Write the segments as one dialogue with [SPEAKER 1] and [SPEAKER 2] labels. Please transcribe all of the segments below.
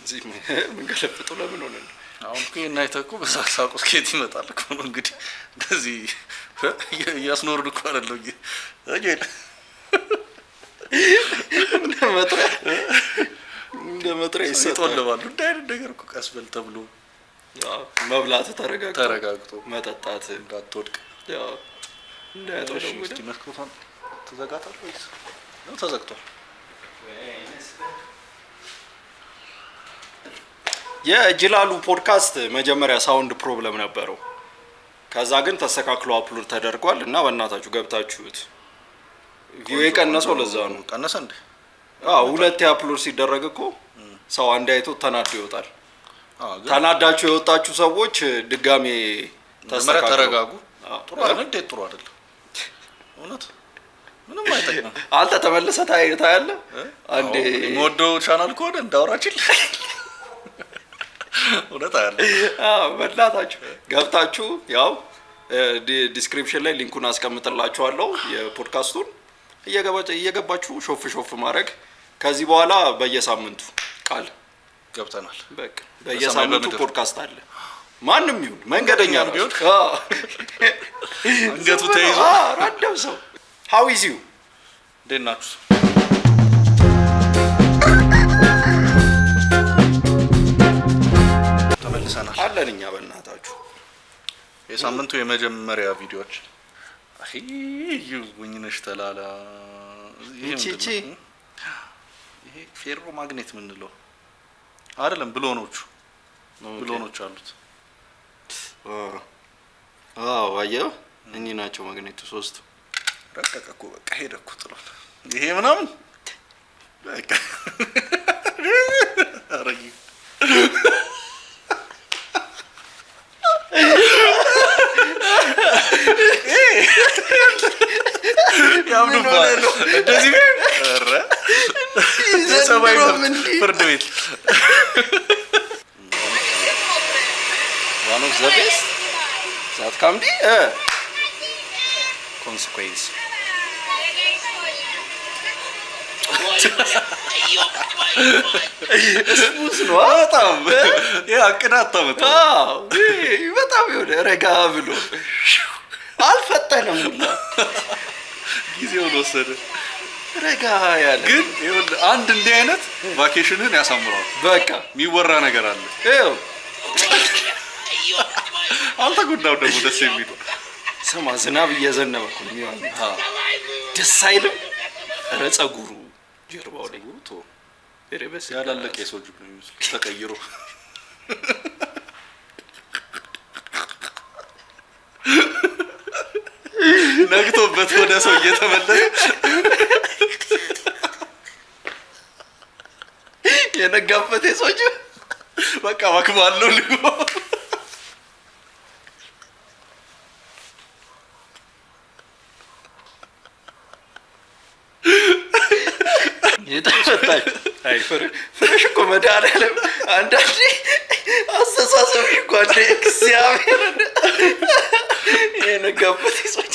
[SPEAKER 1] እዚህ ምን ገለፍጡ ለምን ሆነ
[SPEAKER 2] አሁን ከእና አይተኩ በሳቅሳቁ ስኬት ይመጣል እኮ ነው እንግዲህ እንደዚህ ያስኖርድ እኮ አይደለም አጀል እንደመጥሪያ ይሰጣልባሉ እንዳይደል ነገር እኮ ቀስበል ተብሎ
[SPEAKER 1] መብላት
[SPEAKER 2] ተረጋግቶ
[SPEAKER 1] መጠጣት
[SPEAKER 2] እንዳትወድቅ
[SPEAKER 1] ያው እንዳይወድቅ
[SPEAKER 2] እስቲ መስኮቷን ተዘጋታል ወይስ ነው ተዘግቷል
[SPEAKER 1] የጅላሉ ፖድካስት መጀመሪያ ሳውንድ ፕሮብለም ነበረው ከዛ ግን ተስተካክሎ አፕሎድ ተደርጓል እና በእናታችሁ ገብታችሁት ቪው የቀነሰው ለዛ ነው
[SPEAKER 2] ቀነሰ እንዴ
[SPEAKER 1] ሁለት አፕሎድ ሲደረግ እኮ ሰው አንድ አይቶ ተናዶ ይወጣል ተናዳችሁ የወጣችሁ ሰዎች ድጋሜ
[SPEAKER 2] ተረጋጉ ጥሩ አይደል ጥሩ አይደል እውነት ምንም አይጠቅም
[SPEAKER 1] አንተ ተመለሰ ታያለ አንዴ
[SPEAKER 2] ሞዶ ቻናል ኮድ እንዳወራችል እውነት አይደል
[SPEAKER 1] በእናታችሁ ገብታችሁ ያው ዲስክሪፕሽን ላይ ሊንኩን አስቀምጥላችኋለሁ የፖድካስቱን እየገባችሁ ሾፍ ማድረግ ከዚህ በኋላ በየሳምንቱ ቃል
[SPEAKER 2] ገብተናል
[SPEAKER 1] በቃ በየሳምንቱ ፖድካስት አለ ማንንም ይሁን መንገደኛ ነው
[SPEAKER 2] አንገቱ ተይዞ
[SPEAKER 1] ራንደም ሰው how is you
[SPEAKER 2] ደናችሁ ተመልሰናል
[SPEAKER 1] አለንኛ በእናታችሁ
[SPEAKER 2] የሳምንቱ የመጀመሪያ ቪዲዮዎች አይ ወኝነሽ ተላላ
[SPEAKER 1] ይቺ
[SPEAKER 2] ይሄ ፌሮ ማግኔት ምን ነው አይደለም ብሎኖቹ አሉት
[SPEAKER 1] አየው እኚህ ናቸው ማግኔቱ 3
[SPEAKER 2] ረቀቀኩ በቃ ሄደኩ ጥሏል ይሄ ምናምን በቃ አረጊ ያምኑ ባለ እንደዚህ ኧረ ሰማይ ፍርድ ቤት
[SPEAKER 1] one of the best that can be consequence ስሙት ነው በጣም
[SPEAKER 2] ያቅዳታ
[SPEAKER 1] በጣም ይወደ ረጋ ብሎ አልፈጠነም ሁላ
[SPEAKER 2] ጊዜውን ወሰደ
[SPEAKER 1] ረጋ ያለ
[SPEAKER 2] ግን ይኸውልህ አንድ እንዲህ አይነት ቫኬሽንን ያሳምራል
[SPEAKER 1] በቃ
[SPEAKER 2] የሚወራ ነገር አለ
[SPEAKER 1] ይኸው
[SPEAKER 2] አልተጎዳው ደግሞ ደስ የሚለው
[SPEAKER 1] ሰማ ዝናብ እየዘነበ እኮ ነው የሚሆነው ደስ አይልም ኧረ ፀጉሩ ጀርባው ላይ ቶ እረበስ
[SPEAKER 2] ያላለቀ የሰው ጅብ ነው የሚመስለው ተቀይሮ ነግቶበት ወደ ሰው እየተመለሰ
[SPEAKER 1] የነጋበት የሰው ጅብ
[SPEAKER 2] በቃ ዋክባለው ልጎ
[SPEAKER 1] ይተፈታል አይ ፍሬሽ እኮ መድኃኒዓለም አንዳንዴ አስተሳሰብሽ እኮ አንዴ እግዚአብሔር የነጋበት ይሶች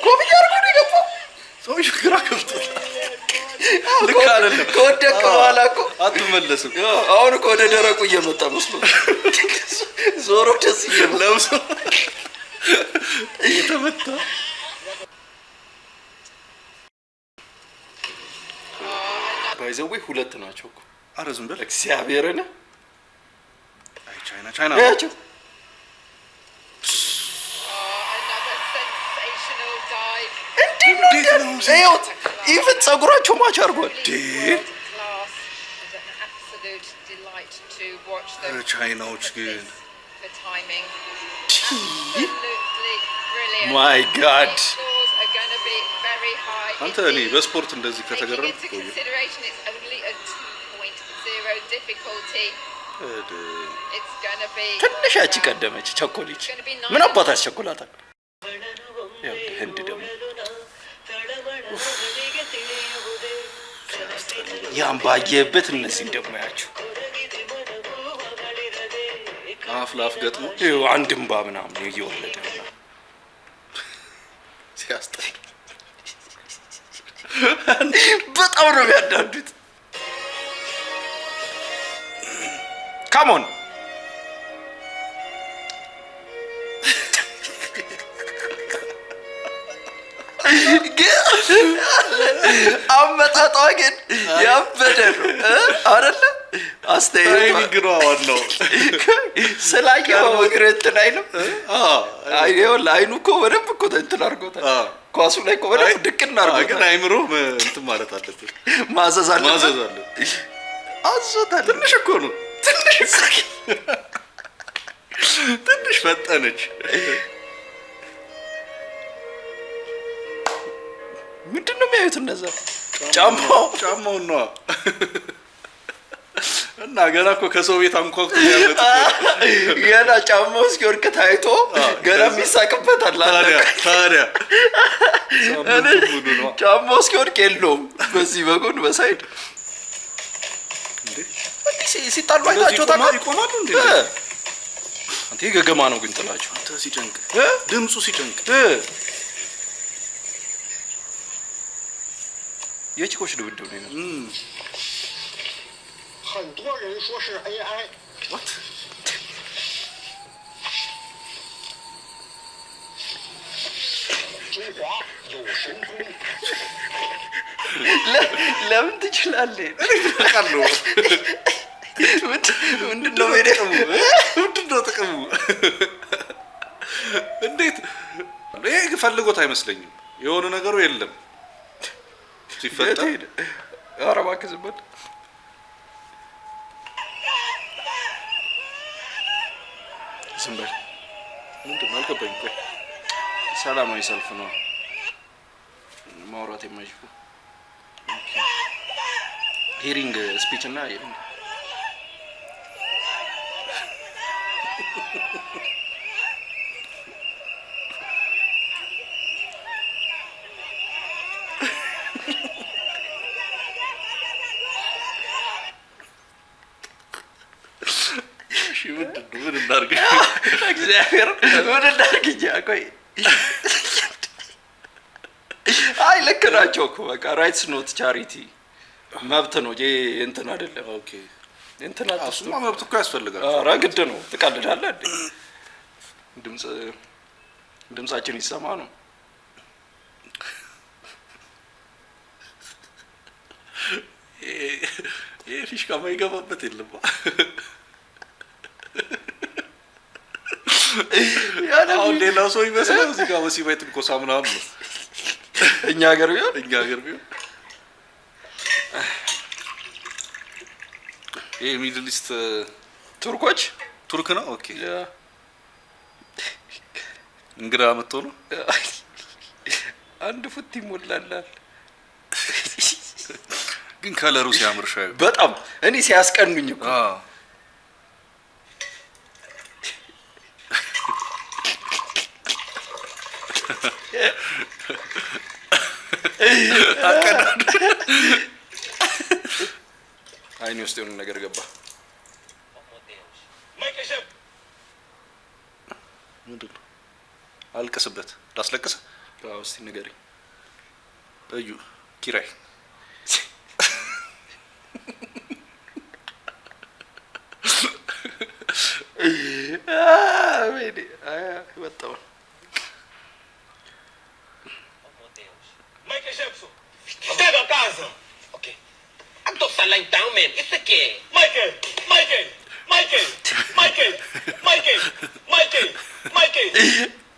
[SPEAKER 1] ኮብያ አርጎ ነው የገባው
[SPEAKER 2] ሰውዬ ግራ ገብቶታል
[SPEAKER 1] ልክ አይደለም ከወደቀ በኋላ እኮ
[SPEAKER 2] አትመለስም
[SPEAKER 1] አሁን እኮ ወደ ደረቁ እየመጣ መስሎ ዞሮ ደስ
[SPEAKER 2] ይለውስ እየተመታ
[SPEAKER 1] ባይዘው ሁለት ናቸው እኮ
[SPEAKER 2] አረ ዝም በል
[SPEAKER 1] እግዚአብሔርን
[SPEAKER 2] አይ ቻይና
[SPEAKER 1] ያቸው እንዴት ነው ዘይት ኢቭን ፀጉራቸው ማች አርጓል
[SPEAKER 2] ቻይናዎች ግን
[SPEAKER 1] ማይ ጋድ
[SPEAKER 2] አንተ እኔ በስፖርት እንደዚህ ከተገረምኩ ቆየ
[SPEAKER 1] ትንሽ ያቺ ቀደመች ቸኮሌች ምን አባት አስቸኮላታል ያው ህንድ ደግሞ ያን ባየበት እነዚህ ደግሞ ያቸው
[SPEAKER 2] አፍላፍ ገጥሞ
[SPEAKER 1] አንድም ባምናም እየወለደ ነው
[SPEAKER 2] ሲያስጠላ
[SPEAKER 1] በጣም ነው የሚያዳዱት። ካሞን አመጣጧ ግን ያበደ ነው አይደለ? አስተያየቱ
[SPEAKER 2] ነው ዋናው።
[SPEAKER 1] ስላየው ወግረት ላይ ነው። አይው ላይኑ እኮ በደንብ እኮ እንትን አድርጎታል። ኳሱ ላይ እኮ በደንብ ድቅና አድርጎታል።
[SPEAKER 2] ግን አይምሮ እንትን ማለት አለበት፣
[SPEAKER 1] ማዘዝ አለበት።
[SPEAKER 2] አዞታል። ትንሽ እኮ ነው፣ ትንሽ ፈጠነች።
[SPEAKER 1] ምንድን ነው የሚያዩት እነዛ? ጫማው
[SPEAKER 2] ነው እና ገና እኮ ከሰው ቤት አንኳኩቶ ያመጡ
[SPEAKER 1] ገና ጫማው እስኪወድቅ ታይቶ ገና የሚሳቅበት አለ።
[SPEAKER 2] ታዲያ
[SPEAKER 1] ጫማው እስኪወድቅ የለውም በዚህ በጎን በሳይድ ሲጣሉ አይታቸው
[SPEAKER 2] ይቆማሉ እንዴ?
[SPEAKER 1] አንተ ገገማ ነው ግን ጥላቸው።
[SPEAKER 2] አንተ ሲጨንቅ ድምፁ ሲጨንቅ
[SPEAKER 1] የቺኮች ድብድብ ነው።
[SPEAKER 3] 很多人说是 AI。
[SPEAKER 2] What?
[SPEAKER 3] 中华有神功。
[SPEAKER 1] ለምን ትችላለህ?
[SPEAKER 2] ካሉ
[SPEAKER 1] ምንድነው
[SPEAKER 2] ጥቅሙ? እንዴት ይሄ ፈልጎት አይመስለኝም። የሆነ ነገሩ የለም ሲፈጠር
[SPEAKER 1] ኧረ እባክህ ዝም በል። ዝም በል።
[SPEAKER 2] ምንድን ነው አልገባኝም። ቆይ
[SPEAKER 1] ሰላማዊ ሰልፍ ነው ማውራት የማይችሉ ሂሪንግ ስፒች እና ሂሪንግ
[SPEAKER 2] ምን እንዳርግ
[SPEAKER 1] እግዚአብሔር ምን እንዳርግ ቆይ አይ ልክ ናቸው እኮ በቃ ራይትስ ኖት ቻሪቲ መብት ነው ይሄ እንትን አይደለም።
[SPEAKER 2] ኦኬ
[SPEAKER 1] እንትን
[SPEAKER 2] አጥሱማ መብት እኮ ያስፈልጋል።
[SPEAKER 1] ኧረ ግድ ነው። ትቀልዳለህ እንዴ? ድምጻችን ይሰማ ነው።
[SPEAKER 2] ይሄ ፊሽካ ማይገባበት የለም። አሁን ሌላው ሰው ይመስላል እዚህ ጋር ወሲባይ ትንኮሳ ምናምን ነው።
[SPEAKER 1] እኛ ሀገር ቢሆን
[SPEAKER 2] ይሄ ሚድል ኢስት
[SPEAKER 1] ቱርክ ነው።
[SPEAKER 2] ኦኬ እንግዳ መጥቶ ነው
[SPEAKER 1] አንድ ፉት ይሞላላል።
[SPEAKER 2] ግን ከለሩ ሲያምር ሻዩ
[SPEAKER 1] በጣም እኔ ሲያስቀኑኝ እኮ አይኔ ውስጥ የሆነ ነገር ገባ።
[SPEAKER 2] ምንድን ነው? አልቅስበት ላስለቅስ?
[SPEAKER 1] አዎ እስቲ ንገረኝ።
[SPEAKER 2] እዩ ኪራይ
[SPEAKER 1] ወጣው
[SPEAKER 3] Chega a casa. Ok. I tô lá então, man. Isso aqui é. Michael. Michael. Michael. Michael. Michael. Michael. Michael.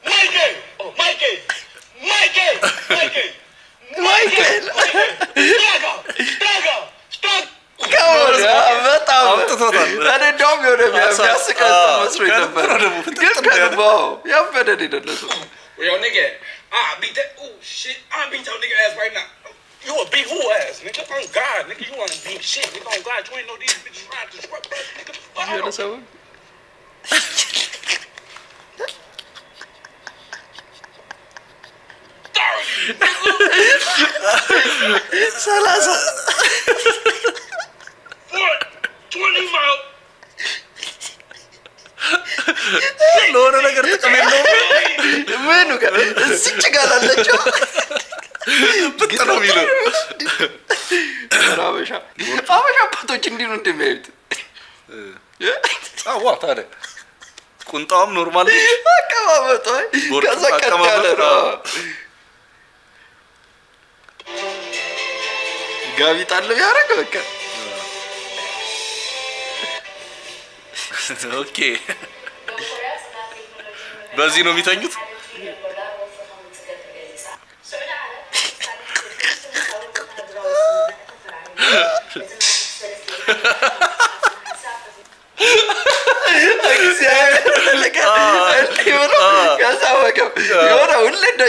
[SPEAKER 3] Michael. Oh, Michael. Michael. Michael. Michael. Traga. Traga. Traga.
[SPEAKER 1] በጣም እኔ እንደውም የሆነ የሚያስቀጥ መስሎኝ ነበር። ግን ከገባው ያበደ ደደለሰው
[SPEAKER 3] Yo, nigga. I beat that. Oh, shit. I beat your nigga ass right now. You a beat who ass, nigga? On God, nigga. You wanna beat shit, nigga. On God, you ain't know these bitches ride this truck, bro, nigga.
[SPEAKER 1] የሆነ ሰው ሰላሳ
[SPEAKER 3] 20 miles.
[SPEAKER 2] ለሆነ ነገር ጥቅም የለውም።
[SPEAKER 1] ምኑ ጋር እዚች ጋር አለችው
[SPEAKER 2] በጣም ይለው
[SPEAKER 1] አበሻ አባቶች እንዲህ ነው እንደሚያዩት
[SPEAKER 2] አዋ ታዲያ ቁንጣውም ኖርማል
[SPEAKER 1] አቀማመጡ ከዛ ቀጠለ ጋቢ ጣል ቢያደርግ በቃ
[SPEAKER 2] ኦኬ በዚህ ነው የሚተኙት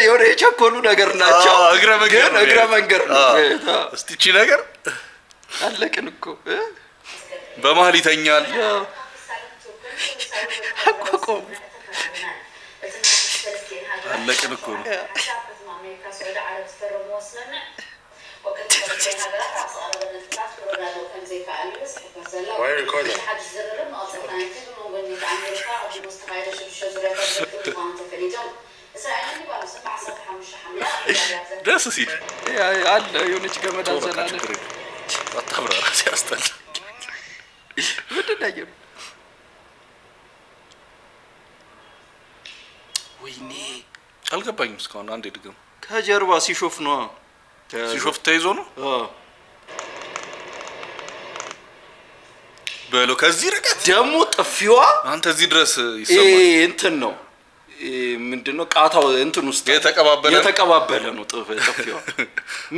[SPEAKER 2] የሆነ የቸኮሉ ነገር ናቸው እግረ መንገድ እስቲ እቺ ነገር
[SPEAKER 1] አለቅን እኮ
[SPEAKER 2] በመሀል ይተኛል
[SPEAKER 1] አቋቋም
[SPEAKER 2] አለቅን እኮ ነው
[SPEAKER 3] Why are you recording?
[SPEAKER 2] ደስ ሲል
[SPEAKER 1] አለ የሆነች ገመድ አዘላለ
[SPEAKER 2] አታብራራ ሲያስጠላ
[SPEAKER 1] ምንድን ነው ወይኔ
[SPEAKER 2] አልገባኝም እስካሁን አንዴ ድገም
[SPEAKER 1] ከጀርባ ሲሾፍ ነው
[SPEAKER 2] ሲሾፍ ተይዞ ነው በሎ ከዚህ ርቀት
[SPEAKER 1] ደግሞ ጥፊዋ
[SPEAKER 2] አንተ እዚህ ድረስ ይሰማል
[SPEAKER 1] እንትን ነው ምንድነው ቃታው እንትን ውስጥ የተቀባበለ ነው ጥፊዋ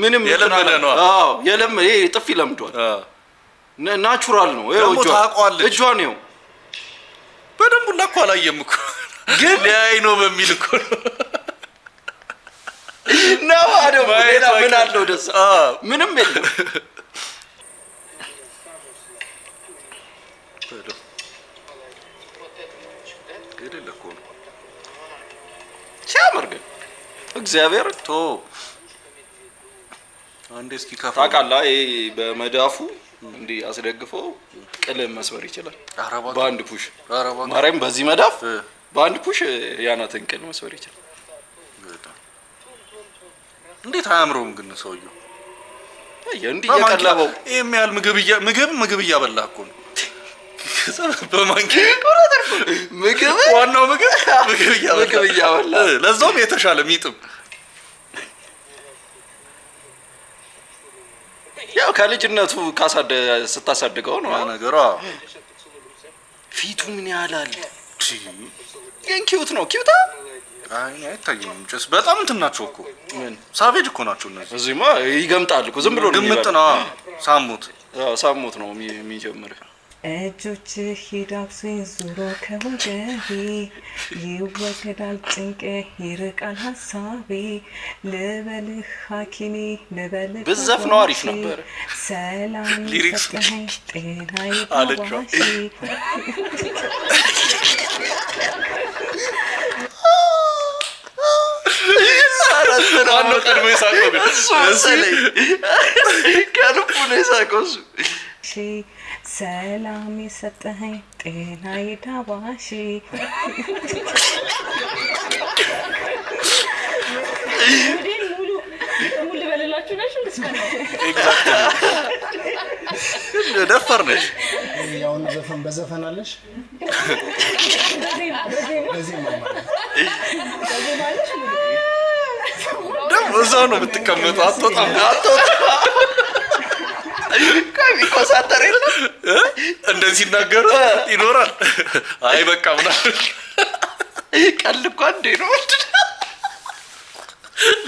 [SPEAKER 1] ምንም
[SPEAKER 2] የለመደ ነው
[SPEAKER 1] አዎ የለመደ ጥፊ ለምዷል ናቹራል ነው
[SPEAKER 2] ደግሞ ታቋለች
[SPEAKER 1] እጇ ነው
[SPEAKER 2] በደንብ ላኳ አላየም እኮ ግን ላይ ነው በሚል እኮ
[SPEAKER 1] ነው አደው ሌላ ምን አለው ደስ ምንም የለም ሲያምር ግን እግዚአብሔር ቶ
[SPEAKER 2] አንዴ እስኪ ካፋ
[SPEAKER 1] ታውቃለህ ይሄ በመዳፉ እንዴ አስደግፈው ቀለም መስበር ይችላል በአንድ ፑሽ ማርያም በዚህ መዳፍ በአንድ ፑሽ ያናትን ቀለም መስበር ይችላል
[SPEAKER 2] እንዴት አያምረውም ግን ሰውየው
[SPEAKER 1] እንዴ ያቀላበው
[SPEAKER 2] የሚያል ምግብ እያበላ እኮ ነው በማንኪ
[SPEAKER 1] ምግብ
[SPEAKER 2] ዋናው ምግብ እያበላ ለዛውም የተሻለ ሚጥም
[SPEAKER 1] ያው ከልጅነቱ ስታሳድገው ነው
[SPEAKER 2] ነገሩ
[SPEAKER 1] ፊቱ ምን ያህላል ግን ኪዩት ነው ኪዩታ
[SPEAKER 2] አይ አይታየኝም ጭስ በጣም እንትን ናቸው እኮ ምን ሳቬጅ እኮ ናቸው እነዚህ
[SPEAKER 1] እዚህማ ይገምጣል እኮ ዝም ብሎ ነው
[SPEAKER 2] ግምጥ ነው ሳሙት ነው የሚጀምረው
[SPEAKER 4] እጆችህ ይዳብሱኝ ዙሮ ከወገቤ ይወገዳል ጭንቄ ይርቃል ሀሳቤ ልበልህ ሐኪሜ ልበልህ
[SPEAKER 1] ብዘፍ ነው አሪፍ ነበር
[SPEAKER 4] ሰላም
[SPEAKER 2] ሊሪክስ
[SPEAKER 4] ጤና
[SPEAKER 2] አለችው ማነው ቀድሞ የሳቀው ግን
[SPEAKER 1] ከልቡ ነው የሳቀው እሱ
[SPEAKER 4] ሰላም የሰጠኸኝ ጤና ይዳባሽ ሙሉ በለላችሁ ነሽ
[SPEAKER 2] ደፋር ነሽ
[SPEAKER 5] ያውን ዘፈን በዘፈን አለሽ
[SPEAKER 2] ደግሞ እዛው ነው የምትቀመጠው አትወጣም
[SPEAKER 1] ከሚቆሳጠር የለም
[SPEAKER 2] እንደዚህ ሲናገሩ ይኖራል አይ በቃ ምናምን
[SPEAKER 1] ቀልድ እኮ እንዴ ነው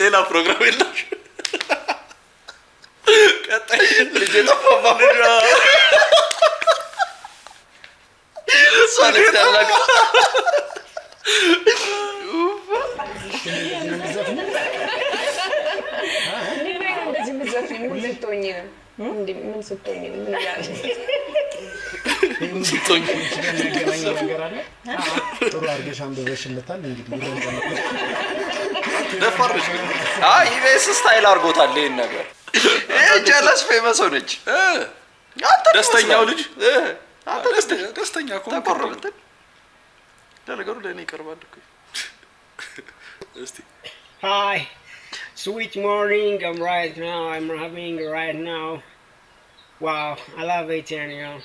[SPEAKER 2] ሌላ ፕሮግራም የለም ቀጣይ
[SPEAKER 1] ልጅ ተፋፋ ሶለት ያላቀ
[SPEAKER 4] ምን ስትሆኝ ምን ያለ
[SPEAKER 5] ነገር አለ ጥሩ አድርገሽ አንብበሽለታል እንግዲህ
[SPEAKER 1] ደፋር ነሽ አይ ኢቢኤስ ስታይል አድርጎታል ይሄን ነገር ጀለስ ፌመስ ሆነች
[SPEAKER 2] ደስተኛው ልጅ
[SPEAKER 1] አንተ
[SPEAKER 2] ደስተኛ እኮ
[SPEAKER 1] ተቆረበተ ለነገሩ ለኔ ይቀርባል እኮ
[SPEAKER 5] እስቲ ሃይ
[SPEAKER 6] Sweet morning, I'm having right now. Wow, I love it, and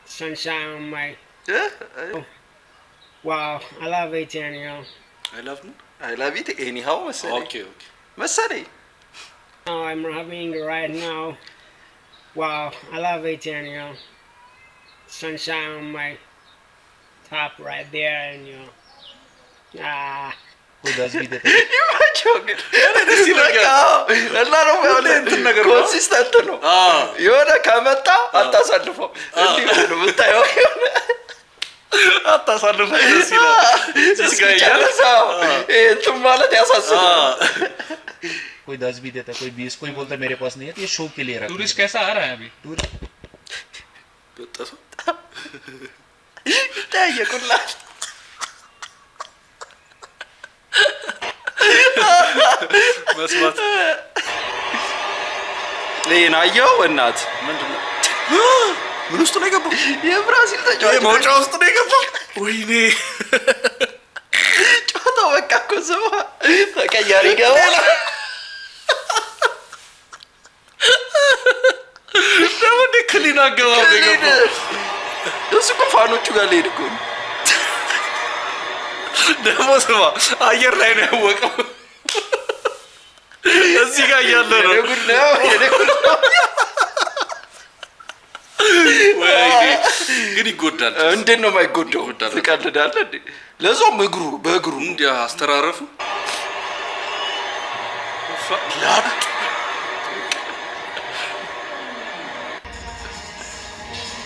[SPEAKER 6] sunshine on my. Wow, I love it, and
[SPEAKER 1] I love it anyhow መሰለኝ
[SPEAKER 6] I'm having right now. Wow, I love it, and sunshine on my top right there, and
[SPEAKER 1] ኮንሲስተንት ነው የሆነ ከመጣ አታሳልፈው እንዲህ ነው የምታየው
[SPEAKER 2] አታሳልፈው ደስ ይላል
[SPEAKER 1] እንትን ማለት ያሳስባል
[SPEAKER 7] कोई 10 भी देता कोई 20 कोई बोलता मेरे पास नहीं है ये शो के लिए रखा
[SPEAKER 8] टूरिस्ट कैसा आ रहा है अभी
[SPEAKER 1] ጠየቁላት
[SPEAKER 2] መስማት
[SPEAKER 1] ይሄን አየው እናት
[SPEAKER 2] ምንድነው ምን ውስጥ ነው የገባው
[SPEAKER 1] የብራዚል ተጫዋች
[SPEAKER 2] መውጫ ውስጥ ነው የገባው ወይኔ
[SPEAKER 1] ጨዋታው በቃ እኮ ስማ ተቀያሪ ገባል
[SPEAKER 2] ደግሞ ክሊና ገባው
[SPEAKER 1] እሱ እኮ ፋኖቹ ጋር ሊሄድ እኮ
[SPEAKER 2] ደግሞ ስማ አየር ላይ ነው ያወቀው እዚህ ጋር ያለ ነው ወይኔ ግን ይጎዳል
[SPEAKER 1] እንዴት ነው የማይጎዳው ትቀልዳለህ እንዴ ለዛውም በእግሩ
[SPEAKER 2] እንዴ አስተራረፉ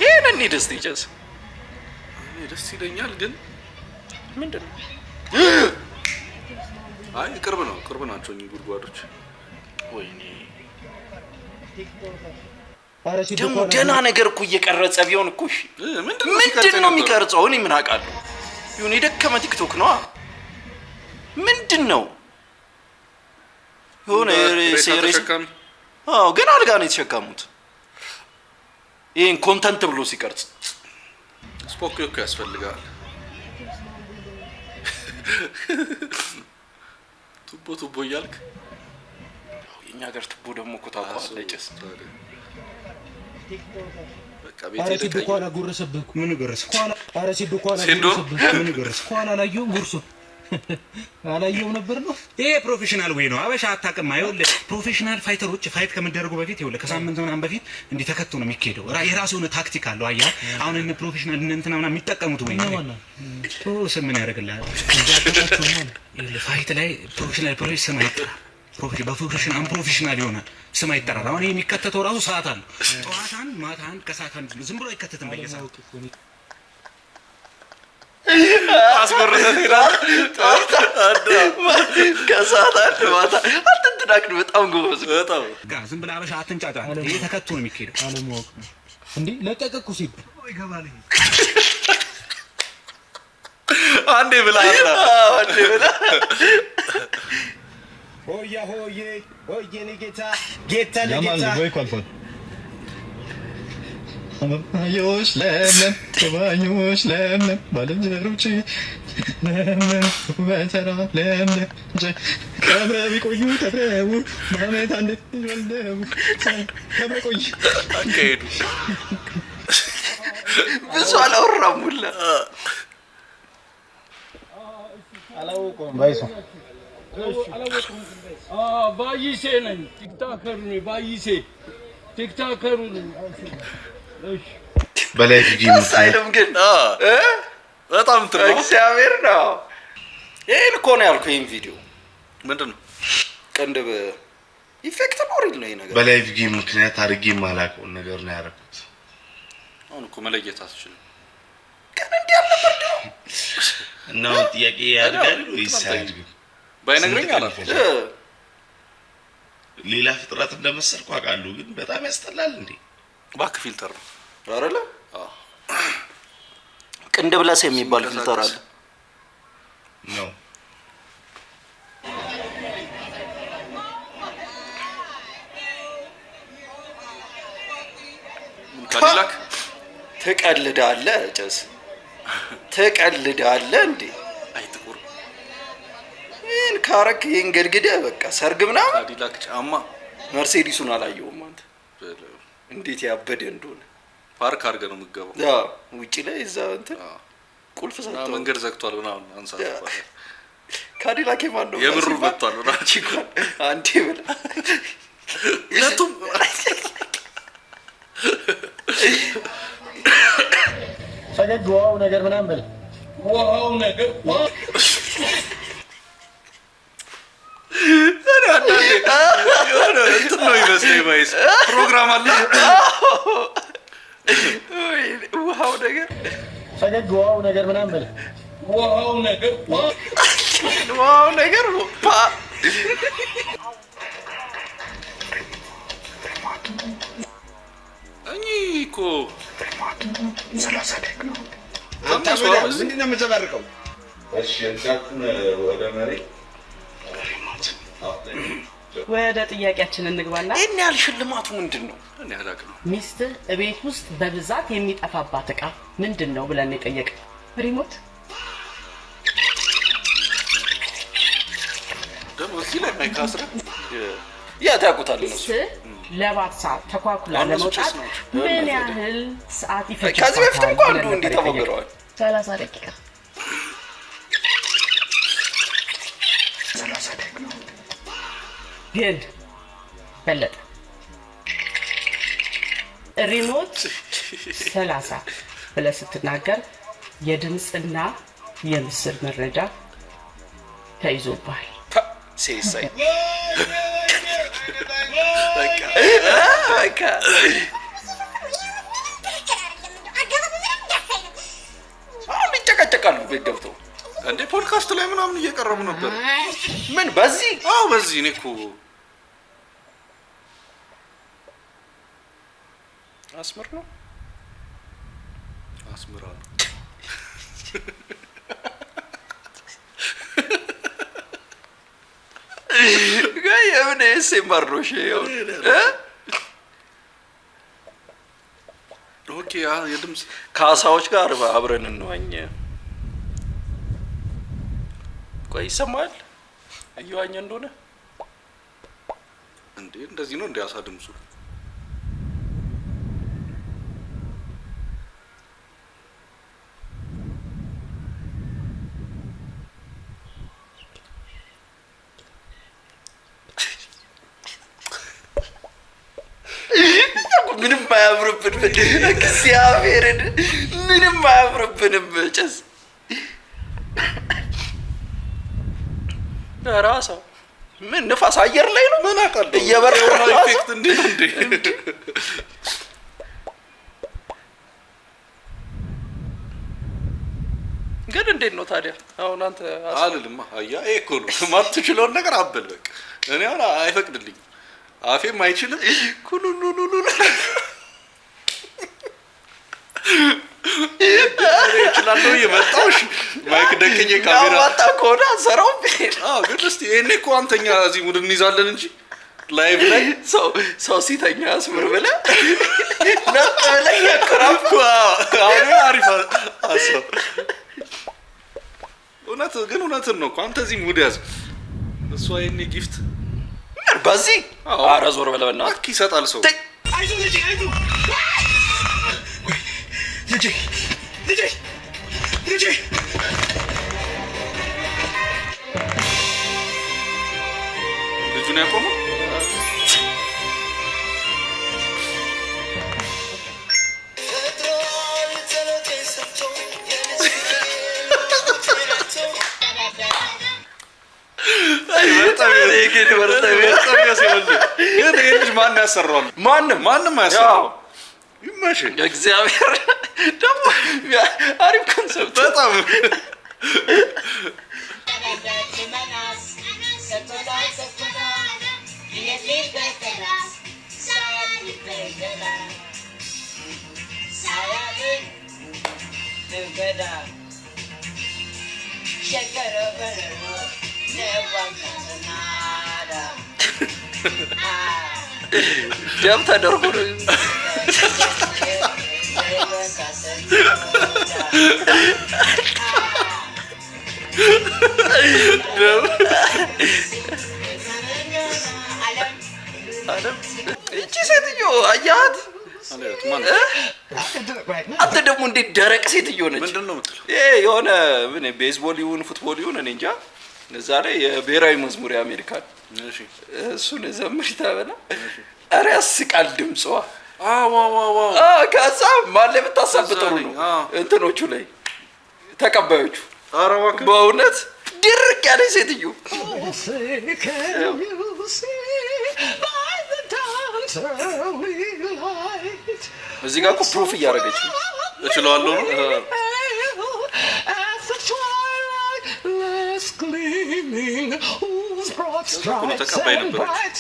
[SPEAKER 1] ይሄንን ደስ ይጨስ
[SPEAKER 2] ደስ ይለኛል ግን
[SPEAKER 1] ምንድነው
[SPEAKER 2] አይ ቅርብ ናቸው እኚህ ጉድጓዶች
[SPEAKER 1] ወይኔ ደግሞ ደህና ነገር እኮ እየቀረጸ ቢሆን እኮ እሺ ምንድነው የሚቀርጸው እኔ ምን አውቃለሁ ይሁን የደከመ ቲክቶክ ነው ምንድነው የሆነ ሴሪስ ግን አልጋ ነው የተሸከሙት ይሄን ኮንተንት ብሎ ሲቀርጽ
[SPEAKER 2] ስፖኪዮ እኮ ያስፈልጋል ቱቦ እያልክ
[SPEAKER 1] የኛ ሀገር ቱቦ ደግሞ እኮ ታውቀዋለህ ጭስ
[SPEAKER 2] በቃ ቤት ሄደህ
[SPEAKER 7] ኳላ ጎረሰብህ ምን ጎረሰ ኳላ ሲዱ ኳላ ጎረሰብህ ምን ጎረሰ ኳላ ላየው ጉርሱ አላየው ነበር ነው ይሄ ፕሮፌሽናል ወይ ነው አበሻ አታውቅም አይወል ፕሮፌሽናል ፋይተሮች ፋይት ከመደረጉ በፊት ይወል ከሳምንት ምናምን በፊት እንዴ ተከቶ ነው የሚካሄደው የራሱ ነው ታክቲክ አለው አያ አሁን እነ ፕሮፌሽናል እንትና ምናምን የሚጠቀሙት ወይ ነው ቶ ስምን ያደርግልሃል ይሄ ፋይት ላይ ፕሮፌሽናል ስም አይጠራ በፕሮፌሽናል አንፕሮፌሽናል ይሆናል ስም አይጠራ አሁን የሚከተተው ራሱ ሰዓት አለው ጠዋታን ማታን ከሰዓታን ዝም ብሎ አይከተትም በየሰዓቱ
[SPEAKER 2] አስቆርጠህ ይላል
[SPEAKER 1] ከሰዓት አንድ ማታ አትንትናክን በጣም ጎበዝ
[SPEAKER 2] በጣም
[SPEAKER 7] ዝም ብለህ አበሻ አትንጫጫ ይሄ ተከቶ ነው የሚካሄደው አለማወቅ እንዴ ለቀቀኩ ሲል ይገባል
[SPEAKER 2] አንዴ ብላላ
[SPEAKER 6] ሆያ ሆዬ ጌታ ለጌታ
[SPEAKER 7] ወይ ኮልፎን አማዮሽ ለምን ተባኞሽ ለምን ባለንጀሮች ለምን ወተራ ለምን ከብረው ይቆዩ ከብረው ማመት አንድ ይወልደው ከብረው ቆይ
[SPEAKER 2] አካሄዱ
[SPEAKER 1] ብዙ አላወራም ሁላ
[SPEAKER 5] አላወቀውም ባይሶ
[SPEAKER 8] ባይሴ ነኝ ቲክታከሩ ነኝ
[SPEAKER 7] በላይ
[SPEAKER 1] ሳይልም ግን
[SPEAKER 2] በጣም ትርጉም
[SPEAKER 1] እግዚአብሔር ነው ይሄን እኮ ነው ያልኩህ ይሄን ቪዲዮ
[SPEAKER 2] ምንድነው
[SPEAKER 1] ቅንድብ ኢፌክት ኖሪል ነው ይሄ ነገር
[SPEAKER 7] በላይ ጌም ምክንያት አድርጌ የማላውቀውን ነገር ነው ያደረኩት
[SPEAKER 2] አሁን እኮ መለየት አትችልም
[SPEAKER 1] ግን እንዲህ አልነበር ነው
[SPEAKER 7] እና ጥያቄ ያድጋል ወይስ አያድግም
[SPEAKER 2] ባይነግረኝ አላልኩም
[SPEAKER 7] ሌላ ፍጥረት እንደመሰልኩ አውቃለሁ ግን በጣም ያስጠላል እንዴ
[SPEAKER 2] ባክ ፊልተር ነው
[SPEAKER 1] አይደለ ቅንድብ ለስ የሚባል ፊልተር አለ
[SPEAKER 7] ነው
[SPEAKER 2] ካዲላክ
[SPEAKER 1] ትቀልዳለህ ጭስ ትቀልዳለህ እንዴ
[SPEAKER 2] አይ ጥቁር
[SPEAKER 1] ይሄን ካረክ ይንገድግደ በቃ ሰርግ ምናምን
[SPEAKER 2] ካዲላክ ጫማ
[SPEAKER 1] መርሴዲሱን አላየውም አንተ እንዴት ያበደ እንደሆነ
[SPEAKER 2] ፓርክ አድርገህ ነው የምትገባው
[SPEAKER 1] ያ ውጪ ላይ እዛ እንትን ቁልፍ ሰጥተው
[SPEAKER 2] መንገድ ዘግቷል ምናምን አንሳት
[SPEAKER 1] ካዲላክ ማን ነው
[SPEAKER 2] የምሩ መጥቷል ራቺ
[SPEAKER 1] አንዴ ብላ
[SPEAKER 2] ሁለቱም
[SPEAKER 5] ፈገግ ዋው ነገር ምናምን በል
[SPEAKER 8] ዋው ነገር
[SPEAKER 2] የሆነ እንትን ነው ይመስለኝ ባይስ ፕሮግራም አለ
[SPEAKER 1] ውሃው ነገር
[SPEAKER 5] ፈገግ ዋው ነገር ምናምን በል
[SPEAKER 8] ዋው ነገር
[SPEAKER 1] ዋው ነገር ፓ
[SPEAKER 2] እኮ
[SPEAKER 9] 30 ደቂቃ ነው
[SPEAKER 2] ምንድን ነው የምትዘባርቀው
[SPEAKER 9] እሺ እንትን ወደ መሪ
[SPEAKER 10] ወደ ጥያቄያችን እንግባና
[SPEAKER 1] እኔ ያል ሽልማቱ ምንድነው
[SPEAKER 2] እኔ አላቅ ነው
[SPEAKER 10] ሚስት እቤት ውስጥ በብዛት የሚጠፋባት ዕቃ ምንድነው ብለን የጠየቀ ሪሞት
[SPEAKER 2] ደግሞ እዚህ ላይ ማይካስራ
[SPEAKER 1] ያታቁታል እነሱ
[SPEAKER 10] ለባት ሰዓት ተኳኩላ ለመውጣት ምን ያህል ሰዓት ይፈጃል
[SPEAKER 1] ከዚህ በፊት እንኳን አንዱ እንዲተባበረዋል
[SPEAKER 4] 30 ደቂቃ
[SPEAKER 9] 30 ደቂቃ ነው
[SPEAKER 10] ግን በለጠ ሪሞት 30 ብለህ ስትናገር የድምጽና የምስል መረጃ ተይዞብሃል
[SPEAKER 1] ሲሳይ በቃ አሁን ይጨቃጨቃሉ ቤት ገብተው
[SPEAKER 2] እንዴ ፖድካስት ላይ ምናምን እየቀረቡ ነበር
[SPEAKER 1] ምን በዚህ
[SPEAKER 2] አዎ በዚህ እኔ እኮ
[SPEAKER 1] አስመር ነው
[SPEAKER 2] አስመራ ነው
[SPEAKER 1] ጋር የምን ኤስኤምአር ነው
[SPEAKER 2] ኦኬ የድምጽ
[SPEAKER 1] ካሳዎች ጋር አብረን እንዋኝ ቆይ ይሰማል እየዋኘ እንደሆነ
[SPEAKER 2] እንዴ እንደዚህ ነው እንዲያሳ ድምጹ
[SPEAKER 1] ምንም አያምርብን እግዚአብሔርን ምንም አያምርብንም ጭስ ራሳው ምን ንፋስ አየር ላይ ነው
[SPEAKER 2] ምን አቀል
[SPEAKER 1] እየበረረ
[SPEAKER 2] ኢፌክት እንዴ
[SPEAKER 1] ግን እንዴት ነው ታዲያ አሁን አንተ
[SPEAKER 2] አልልማ አያ እኮ ነው ማትችለው ነገር አበል በቃ እኔ አሁን አይፈቅድልኝ አፌም አይችልም ኩሉሉሉሉ ይችላልው የመጣውሽ ማይክ ደቀኝ ካሜራ
[SPEAKER 1] ያዋጣ ኮዳ ዘራው
[SPEAKER 2] አዎ ግን እስቲ እኔ እኮ አንተኛ እዚህ ሙድ እንይዛለን እንጂ ላይቭ ላይ
[SPEAKER 1] ሰው ሲተኛ አስምር ብለህ ነጥብ ላይ ያከራፍኩ
[SPEAKER 2] አሁን አሪፍ አሰብ እውነትን ነው እኮ አንተ እዚህ ሙድ ያዝ እሷ የኔ ጊፍት
[SPEAKER 1] በዚህ ኧረ ዞር በለው እና
[SPEAKER 2] አኪ ይሰጣል ሰው
[SPEAKER 3] አይዞ ልጄ
[SPEAKER 2] ልጁን ያቆመው ማን ያሰራው ማንም ያሰራው ይመሽ
[SPEAKER 1] እግዚአብሔር ደግሞ አሪፍ ኮንሰፕት
[SPEAKER 2] በጣም
[SPEAKER 1] ደም ተደርጎ አያት
[SPEAKER 2] ማለት
[SPEAKER 1] አንተ ደግሞ እንዴት ደረቅ ሴትዮ ነች
[SPEAKER 2] ምንድነው የምትለው
[SPEAKER 1] የሆነ ምን ቤዝቦል ይሁን ፉትቦል ይሁን እኔ እንጃ እዛ ላይ የብሔራዊ መዝሙር የአሜሪካን
[SPEAKER 2] እሺ
[SPEAKER 1] እሱን ዘምሪ ታበላ ኧረ ያስቃል ድምጿ
[SPEAKER 2] ዋው
[SPEAKER 1] ከዛ ማለ ብታሳብጠሩ ነው እንትኖቹ ላይ ተቀባዮቹ
[SPEAKER 2] ኧረ እባክህ
[SPEAKER 1] በእውነት ድርቅ ያለ ሴትዮ እዚህ ጋር እኮ ፕሩፍ እያደረገች ነው
[SPEAKER 2] እችላለሁ ነው ተቀባይ ነበረች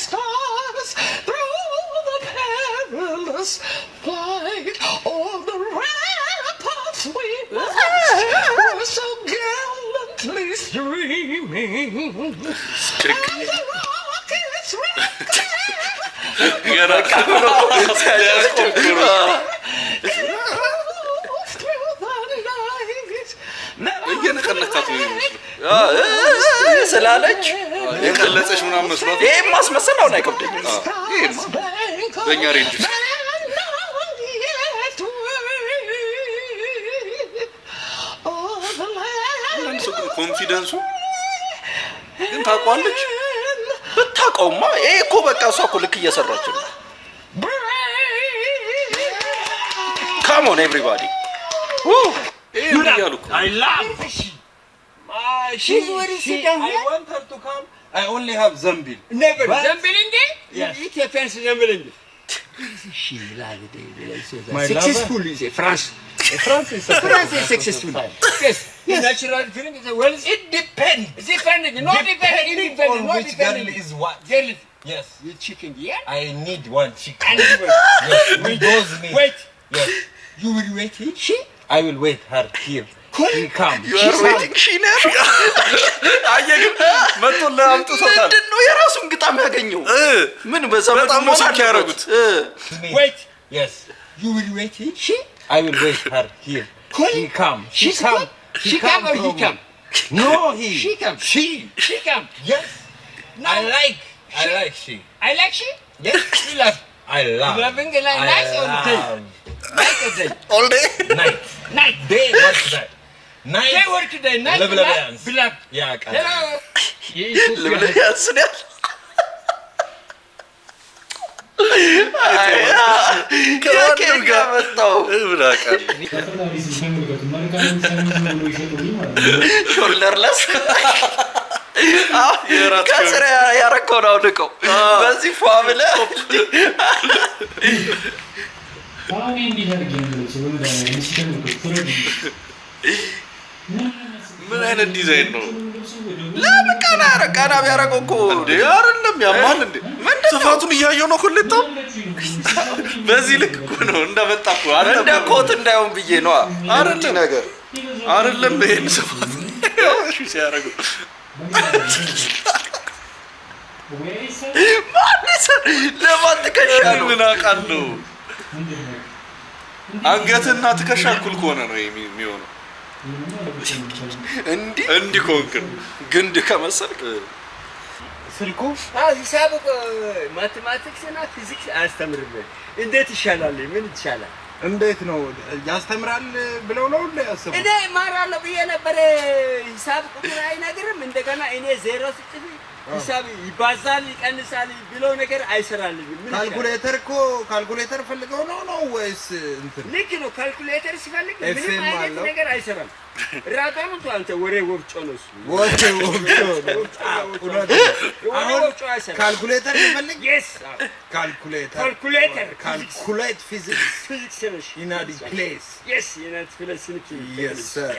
[SPEAKER 2] እየነቀነካት ነው
[SPEAKER 1] ስላለች
[SPEAKER 2] የቀለጸች ምናምን መስሏት
[SPEAKER 1] ይሄም ማስመሰል አሁን አይከብደኝም
[SPEAKER 2] ይሄማ በእኛ ሬንጅ ኮንፊደንሱ ግን ታውቋለች ብታውቀውማ ይሄ እኮ በቃ እሷ እኮ ልክ እየሰራች ነው come on everybody
[SPEAKER 8] I love she. She's very sick. I want her to come. I only have Zambil.
[SPEAKER 6] Never. Zambil indi?
[SPEAKER 8] Yes.
[SPEAKER 6] Eat your fancy Zambil indi.
[SPEAKER 8] She like it.
[SPEAKER 6] Successful is a France.
[SPEAKER 8] France is
[SPEAKER 6] successful. Yes. Natural feeling is a well.
[SPEAKER 8] It depends.
[SPEAKER 6] It's dependent. Not dependent. Independent. Not
[SPEAKER 8] Which girl
[SPEAKER 6] dependent.
[SPEAKER 8] is what?
[SPEAKER 6] Girl.
[SPEAKER 8] Yes.
[SPEAKER 6] You chicken, yeah?
[SPEAKER 8] I need one chicken.
[SPEAKER 6] And
[SPEAKER 8] Yes. With those meat.
[SPEAKER 6] wait.
[SPEAKER 8] Yes.
[SPEAKER 6] You will wait here? She?
[SPEAKER 8] I will wait her here. She come.
[SPEAKER 1] you are waiting she never አየህ መጥቶ ለአምጥቶታል ምንድነው የራሱን ግጣም ያገኘው ምን በዛም
[SPEAKER 2] በጣም ሙዚቃ ያረጉት
[SPEAKER 8] Wait. Yes. You will wait here? She? I will wait her here. She come. She come.
[SPEAKER 6] She come or he come?
[SPEAKER 8] No, he.
[SPEAKER 6] She come.
[SPEAKER 8] She.
[SPEAKER 6] She come.
[SPEAKER 8] Yes.
[SPEAKER 6] No.
[SPEAKER 8] I like she.
[SPEAKER 6] I like she?
[SPEAKER 8] Yes.
[SPEAKER 6] You love.
[SPEAKER 8] I love.
[SPEAKER 6] You loving the night or day? Night or day?
[SPEAKER 2] all day
[SPEAKER 8] Night.
[SPEAKER 6] Night.
[SPEAKER 8] Day work day. Night.
[SPEAKER 6] Day work day. Night.
[SPEAKER 8] Leblebans.
[SPEAKER 6] Beloved.
[SPEAKER 8] Yeah.
[SPEAKER 6] Hello.
[SPEAKER 1] ለምን ያስናል ከወንድም ጋር መጣው
[SPEAKER 2] ብላቃል
[SPEAKER 1] ሾልደርለስ ከስራ ያረከው ነው ልቀው በዚህ ፏ ብለህ
[SPEAKER 2] ምን አይነት ዲዛይን ነው
[SPEAKER 1] ለምን ቀና ቢያረገው እኮ
[SPEAKER 2] አይደለም ያማል እንዴ ስፋቱን እያየው ነው ኮሌታው በዚህ ልክ እኮ ነው እንደመጣ እኮ
[SPEAKER 1] እንደ ኮት እንዳይሆን ብዬ ነው
[SPEAKER 2] አይደለም ነገር አይደለም ይሄን ስፋት እሺ ሲያረጉ
[SPEAKER 1] ለማን ትከሻለሁ
[SPEAKER 2] ምን አውቃለሁ አንገትና ትከሻ እኩል ከሆነ ነው የሚሆነው እንዲ ኮንክር
[SPEAKER 1] ግንድ ከመሰልክ
[SPEAKER 6] ስልኩ ሂሳብ ማቴማቲክስ እና ፊዚክስ አያስተምርልህ እንዴት ይሻላል ምን ይሻላል
[SPEAKER 8] እንዴት ነው ያስተምራል ብለው ነው ያሰቡ
[SPEAKER 6] እኔ እማራለሁ ብዬ ነበር ሂሳብ ቁጥር አይነግርም እንደገና እኔ ዜሮ ስጥፍ ሂሳብ ይባዛል ይቀንሳል ብለው ነገር አይሰራልኝም ምን
[SPEAKER 8] ካልኩሌተር እኮ ካልኩሌተር ፈልገው ነው ወይስ እንትን
[SPEAKER 6] ልክ ነው ካልኩሌተር ሲፈልግ ምንም አይነት ነገር አይሰራም ራዳኑ አንተ ወሬ ወፍጮ ነው
[SPEAKER 8] ወሬ ወፍጮ አሁን ካልኩሌተር ይፈልግ
[SPEAKER 6] yes
[SPEAKER 8] calculator calculate physics in a place
[SPEAKER 6] yes in a place
[SPEAKER 8] yes sir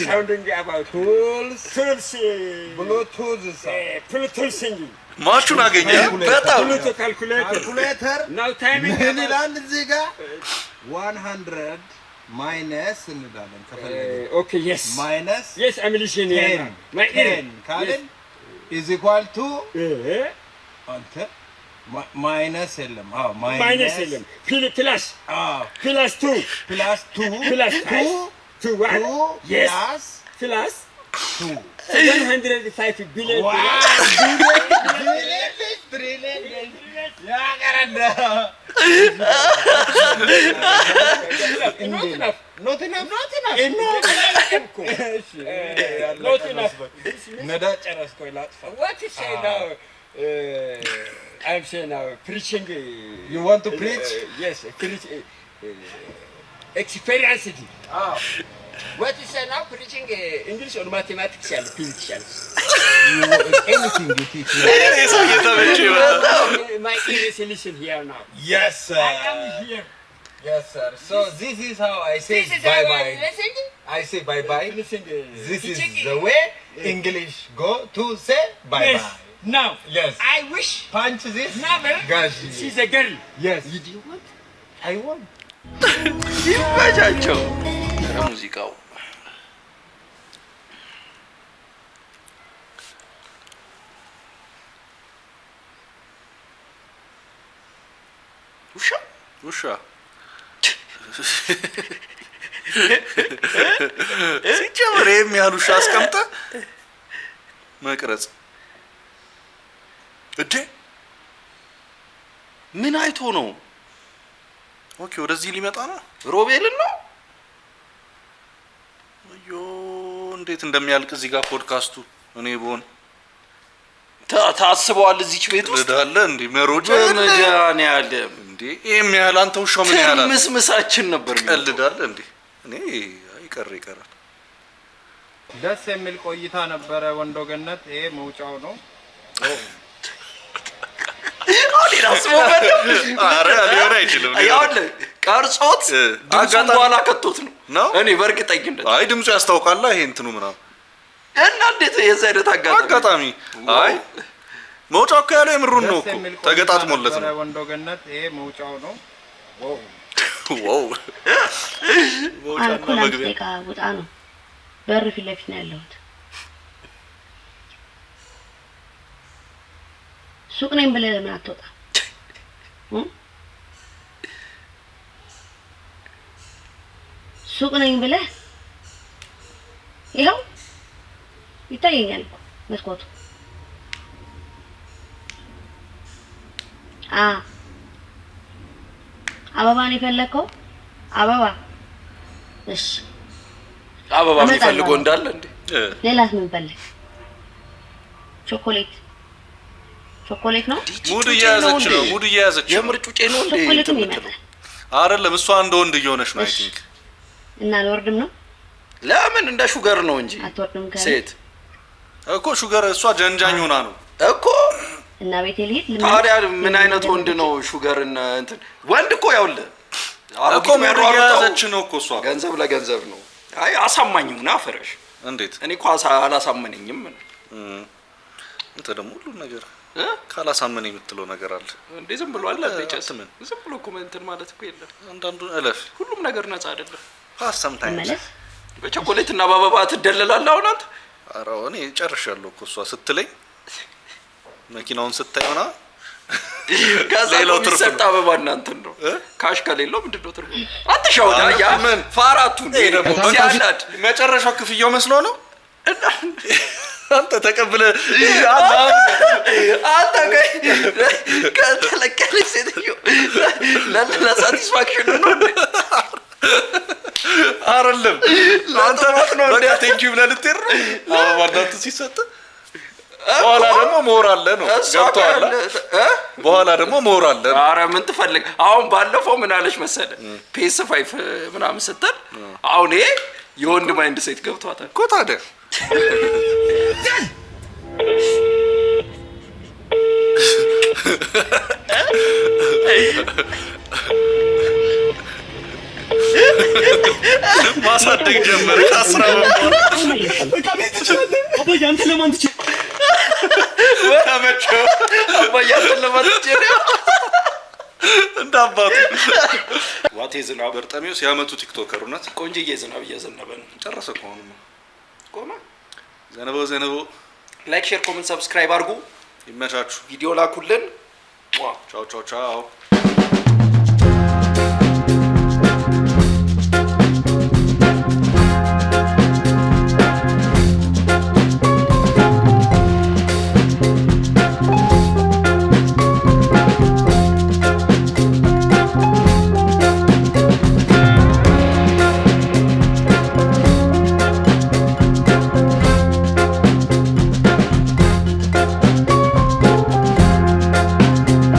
[SPEAKER 6] sounding about tools bluetooth singing
[SPEAKER 2] ማቹን አገኘ
[SPEAKER 1] በጣም
[SPEAKER 8] calculator
[SPEAKER 6] now timing
[SPEAKER 8] ይላል እዚህ ጋር 100 minus እንላለን ከፈለግን
[SPEAKER 6] okay yes
[SPEAKER 8] minus
[SPEAKER 6] yes I'm listening
[SPEAKER 8] 10 ካልን is equal to አንተ ማይነስ የለም
[SPEAKER 6] ማይነስ የለም ፕላስ ፕላስ 2
[SPEAKER 8] ፕላስ 2
[SPEAKER 6] ፕላስ 2 yes ፕላስ 2 705 billion
[SPEAKER 8] Not enough.
[SPEAKER 6] What is say now? I'm saying now preaching.
[SPEAKER 8] You want to preach?
[SPEAKER 6] Yes, preach. Experience. What is say now preaching English or mathematics? Anything
[SPEAKER 8] you teach me.
[SPEAKER 6] My ears listen here now.
[SPEAKER 8] Yes, sir.
[SPEAKER 6] I am here.
[SPEAKER 8] Yes, sir. So this is how I say bye-bye. I say bye-bye. This is the way English go to say bye-bye.
[SPEAKER 6] Yes. Now,
[SPEAKER 8] Yes.
[SPEAKER 6] I wish
[SPEAKER 8] Punch this.
[SPEAKER 6] never
[SPEAKER 8] Gosh.
[SPEAKER 6] she's a girl.
[SPEAKER 8] Yes.
[SPEAKER 6] You do what?
[SPEAKER 8] I want.
[SPEAKER 1] ይመቻቸው።
[SPEAKER 2] ኧረ ሙዚቃው ውሻ ሲጀመር የሚያህል ውሻ አስቀምጠ መቅረጽ እዴ
[SPEAKER 1] ምን አይቶ ነው?
[SPEAKER 2] ኦኬ ወደዚህ ሊመጣ ነው።
[SPEAKER 1] ሮቤልን ነው?
[SPEAKER 2] አዮ እንዴት እንደሚያልቅ እዚህ ጋር ፖድካስቱ እኔ ቦን
[SPEAKER 1] ታስበዋል እዚች ቤት ውስጥ
[SPEAKER 2] ልዳለ እንዴ መሮጫ
[SPEAKER 1] በመጃን ያለ
[SPEAKER 2] እንዴ የሚያህል አንተ ውሻው ምን ያህል
[SPEAKER 1] ምስምሳችን ነበር
[SPEAKER 2] ልዳለ እንዴ እኔ ይቀራል
[SPEAKER 8] ደስ የሚል ቆይታ ነበረ ወንዶ ገነት። ይሄ መውጫው ነው።
[SPEAKER 1] አዲ ራስሞበት
[SPEAKER 2] አረ ሊሆን አይችልም።
[SPEAKER 1] ያውል ቀርጾት ድምፁን በኋላ ከቶት ነው እኔ በርግጠኝነት።
[SPEAKER 2] አይ ድምፁ ያስታውቃል። ይሄ እንትኑ ምናምን
[SPEAKER 1] እና እንዴት የዛ አይነት
[SPEAKER 2] አጋጣሚ አይ መውጫው እኮ ያለው የምሩን ነው እኮ ተገጣጥሞለት ነው
[SPEAKER 8] ወንዶ ገነት። ይሄ መውጫው ነው።
[SPEAKER 2] ዋው
[SPEAKER 11] አልኮ ለምስቴካ ውጣ ነው በር ፊት ለፊት ነው ያለሁት። ሱቅ ነኝ ብለህ ለምን አትወጣ? ሱቅ ነኝ ብለህ ይኸው ይታየኛል መስኮቱ። አበባን የፈለከው አበባ? እሺ
[SPEAKER 1] አበባ የሚፈልገው እንዳለ እንዴ?
[SPEAKER 11] ሌላስ ምን ፈለግ? ቾኮሌት ነው።
[SPEAKER 2] ሙድ እየያዘች ነው። ሙድ እየያዘች ነው።
[SPEAKER 1] የምርጩጬ ነው እንዴ?
[SPEAKER 11] ቾኮሌቱ ይመጣል
[SPEAKER 2] አይደለም። እሷ እንደ ወንድ እየሆነች ነው። አይ ቲንክ
[SPEAKER 11] እና ለወርድም ነው።
[SPEAKER 1] ለምን እንደ ሹገር ነው እንጂ
[SPEAKER 11] አትወርድም ካለ
[SPEAKER 1] ሴት
[SPEAKER 2] እኮ ሹገር እሷ ጀንጃኝ ሆና ነው
[SPEAKER 1] እኮ።
[SPEAKER 11] እና ቤቴ ልሂድ
[SPEAKER 1] ታዲያ ምን አይነት ወንድ ነው ሹገርና እንትን? ወንድ እኮ ያውልህ
[SPEAKER 2] እኮ ሙድ እየያዘች ነው እኮ እሷ።
[SPEAKER 1] ገንዘብ ለገንዘብ ነው። አይ አሳማኝም ና ፈረሽ።
[SPEAKER 2] እንዴት
[SPEAKER 1] እኔ እኮ አላሳመነኝም።
[SPEAKER 2] እንተ ደግሞ ሁሉ ነገር ካላሳመነ የምትለው ነገር አለ
[SPEAKER 1] እንዴ? ዝም ብሎ አለ ለጨስምን ዝም ብሎ ኮሜንትን ማለት እኮ የለም።
[SPEAKER 2] አንዳንዱ እለፍ።
[SPEAKER 1] ሁሉም ነገር ነፃ አይደለም።
[SPEAKER 2] sometimes
[SPEAKER 1] በቸኮሌት እና በአበባ ትደለላለህ አሁን አንተ?
[SPEAKER 2] ኧረ እኔ ጨርሻለሁ እኮ እሷ ስትለኝ መኪናውን ስታይውና
[SPEAKER 1] ሌላው ትርፍ አበባ እናንተ ነው ካሽ ከሌለው ምንድነው ትርፍ? አትሻውዳ ያ ምን ፋራቱ ነው ሲያናድ
[SPEAKER 2] መጨረሻው ክፍያው መስሎ ነው። አንተ ተቀበለ
[SPEAKER 1] አንተ ከተለቀለ ሴትዮ ለሳቲስፋክሽን ነው
[SPEAKER 2] አይደለም። አንተ በቃ ቴንክ ዩ ብለህ ልትሄድ ነው። አዋርዳቱ ሲሰጥ በኋላ ደግሞ ሞራል ነው ገብቶሃል። በኋላ ደግሞ ሞራል ነው።
[SPEAKER 1] ኧረ ምን ትፈልግ አሁን? ባለፈው ምን አለች መሰለ PS5 ምናምን ስትል አሁን ይሄ የወንድ ማይንድ ሴት ገብቷታል
[SPEAKER 2] እኮ ታዲያ ማሳደግ ጀመረ ከአስራ
[SPEAKER 5] አባዬ አንተ ለማን ትችል
[SPEAKER 2] ተመቸው
[SPEAKER 1] አባዬ አንተ ለማን ትችል
[SPEAKER 2] እንደ አባቱ ዋቴ ዝናብ በርጠሚውስ ያመጡ ቲክቶከር እውነት
[SPEAKER 1] ቆንጆዬ ዝናብ እየዘነበ ነው።
[SPEAKER 2] ጨረሰ እኮ አሁንማ
[SPEAKER 1] ቆመ።
[SPEAKER 2] ዘነበው
[SPEAKER 1] ላይክ ሼር ኮሜንት ሰብስክራይብ አድርጉ።
[SPEAKER 2] ይመቻችሁ።
[SPEAKER 1] ቪዲዮ ላኩልን።
[SPEAKER 2] ቻው